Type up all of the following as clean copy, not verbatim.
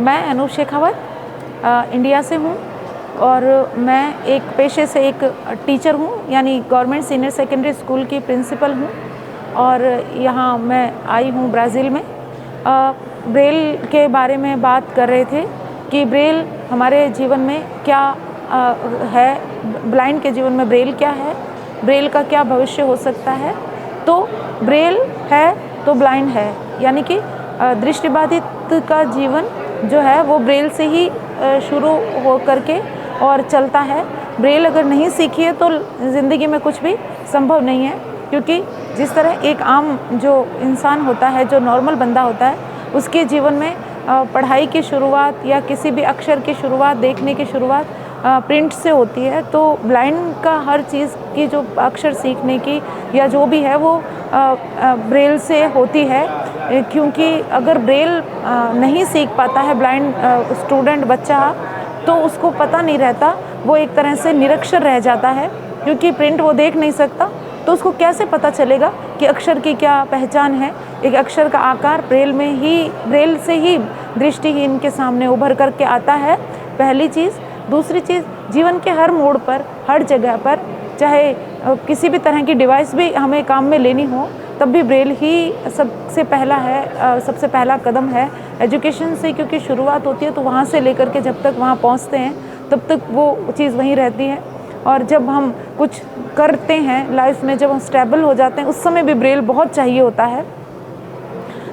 मैं अनूप शेखावत इंडिया से हूँ और मैं एक पेशे से एक टीचर हूँ, यानी गवर्नमेंट सीनियर सेकेंडरी स्कूल की प्रिंसिपल हूँ और यहाँ मैं आई हूँ ब्राज़ील में। ब्रेल के बारे में बात कर रहे थे कि ब्रेल हमारे जीवन में क्या है, ब्लाइंड के जीवन में ब्रेल क्या है, ब्रेल का क्या भविष्य हो सकता है। तो ब्रेल है तो ब्लाइंड है, यानी कि दृष्टिबाधित का जीवन जो है वो ब्रेल से ही शुरू हो करके और चलता है। ब्रेल अगर नहीं सीखी है तो ज़िंदगी में कुछ भी संभव नहीं है, क्योंकि जिस तरह एक आम जो इंसान होता है, जो नॉर्मल बंदा होता है, उसके जीवन में पढ़ाई की शुरुआत या किसी भी अक्षर की शुरुआत, देखने की शुरुआत प्रिंट से होती है, तो ब्लाइंड का हर चीज़ की जो अक्षर सीखने की या जो भी है वो ब्रेल से होती है। क्योंकि अगर ब्रेल नहीं सीख पाता है ब्लाइंड स्टूडेंट बच्चा, तो उसको पता नहीं रहता, वो एक तरह से निरक्षर रह जाता है, क्योंकि प्रिंट वो देख नहीं सकता। तो उसको कैसे पता चलेगा कि अक्षर की क्या पहचान है। एक अक्षर का आकार ब्रेल से ही दृष्टिहीन के सामने उभर करके आता है, पहली चीज़। दूसरी चीज़, जीवन के हर मोड़ पर, हर जगह पर, चाहे किसी भी तरह की डिवाइस भी हमें काम में लेनी हो, तब भी ब्रेल ही सबसे पहला कदम है एजुकेशन से, क्योंकि शुरुआत होती है तो वहाँ से लेकर के जब तक वहाँ पहुँचते हैं तब तक वो चीज़ वहीं रहती है। और जब हम कुछ करते हैं लाइफ में, जब हम स्टेबल हो जाते हैं, उस समय भी ब्रेल बहुत चाहिए होता है,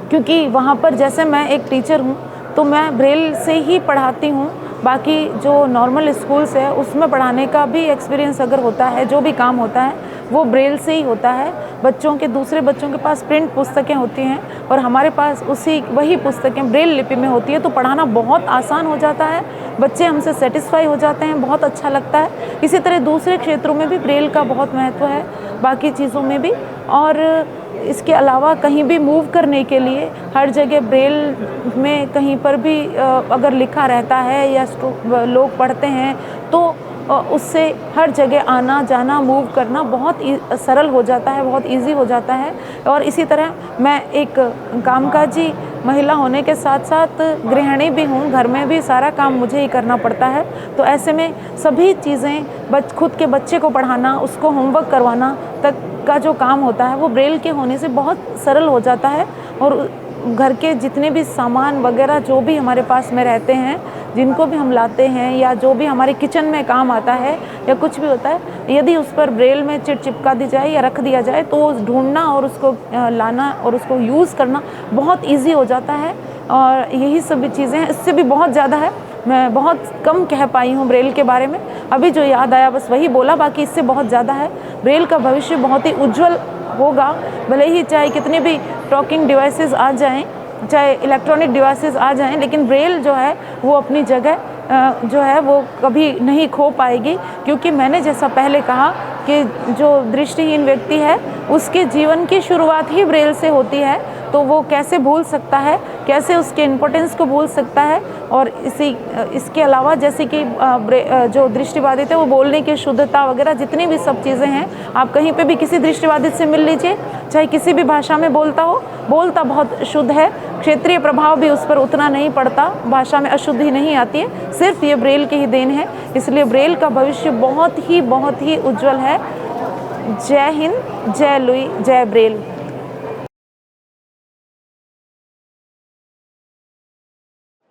क्योंकि वहाँ पर जैसे मैं एक टीचर हूँ तो मैं ब्रेल से ही पढ़ाती हूँ। बाकी जो नॉर्मल स्कूल्स है उसमें पढ़ाने का भी एक्सपीरियंस अगर होता है, जो भी काम होता है वो ब्रेल से ही होता है। दूसरे बच्चों के पास प्रिंट पुस्तकें होती हैं और हमारे पास वही पुस्तकें ब्रेल लिपि में होती है, तो पढ़ाना बहुत आसान हो जाता है, बच्चे हमसे सेटिस्फाई हो जाते हैं, बहुत अच्छा लगता है। इसी तरह दूसरे क्षेत्रों में भी ब्रेल का बहुत महत्व है, बाकी चीज़ों में भी। और इसके अलावा कहीं भी मूव करने के लिए हर जगह ब्रेल में कहीं पर भी अगर लिखा रहता है या लोग पढ़ते हैं तो उससे हर जगह आना जाना, मूव करना बहुत सरल हो जाता है, बहुत इजी हो जाता है। और इसी तरह मैं एक कामकाजी महिला होने के साथ साथ गृहिणी भी हूँ, घर में भी सारा काम मुझे ही करना पड़ता है। तो ऐसे में सभी चीज़ें, खुद के बच्चे को पढ़ाना, उसको होमवर्क करवाना तक का जो काम होता है वो ब्रेल के होने से बहुत सरल हो जाता है। और घर के जितने भी सामान वगैरह जो भी हमारे पास में रहते हैं, जिनको भी हम लाते हैं या जो भी हमारे किचन में काम आता है या कुछ भी होता है, यदि उस पर ब्रेल में चिपका दी जाए या रख दिया जाए तो ढूंढना और उसको लाना और उसको यूज़ करना बहुत इजी हो जाता है। और यही सभी चीज़ें हैं, इससे भी बहुत ज़्यादा है। मैं बहुत कम कह पाई हूँ ब्रेल के बारे में, अभी जो याद आया बस वही बोला, बाकी इससे बहुत ज़्यादा है। ब्रेल का भविष्य बहुत ही उज्जवल होगा, भले ही चाहे कितने भी टॉकिंग डिवाइसेस आ जाएं, चाहे इलेक्ट्रॉनिक डिवाइसेस आ जाएं, लेकिन ब्रेल जो है वो अपनी जगह जो है वो कभी नहीं खो पाएगी। क्योंकि मैंने जैसा पहले कहा कि जो दृष्टिहीन व्यक्ति है उसके जीवन की शुरुआत ही ब्रेल से होती है, तो वो कैसे भूल सकता है, कैसे उसके इम्पोर्टेंस को भूल सकता है। और इसके अलावा जैसे कि जो दृष्टिबाधित है वो बोलने की शुद्धता वगैरह जितनी भी सब चीज़ें हैं, आप कहीं पे भी किसी दृष्टिबाधित से मिल लीजिए, चाहे किसी भी भाषा में बोलता बहुत शुद्ध है, क्षेत्रीय प्रभाव भी उस पर उतना नहीं पड़ता, भाषा में अशुद्धि नहीं आती है, सिर्फ ये ब्रेल की ही देन है। इसलिए ब्रेल का भविष्य बहुत ही उज्जवल है। जय हिंद, जय लुई, जय ब्रेल।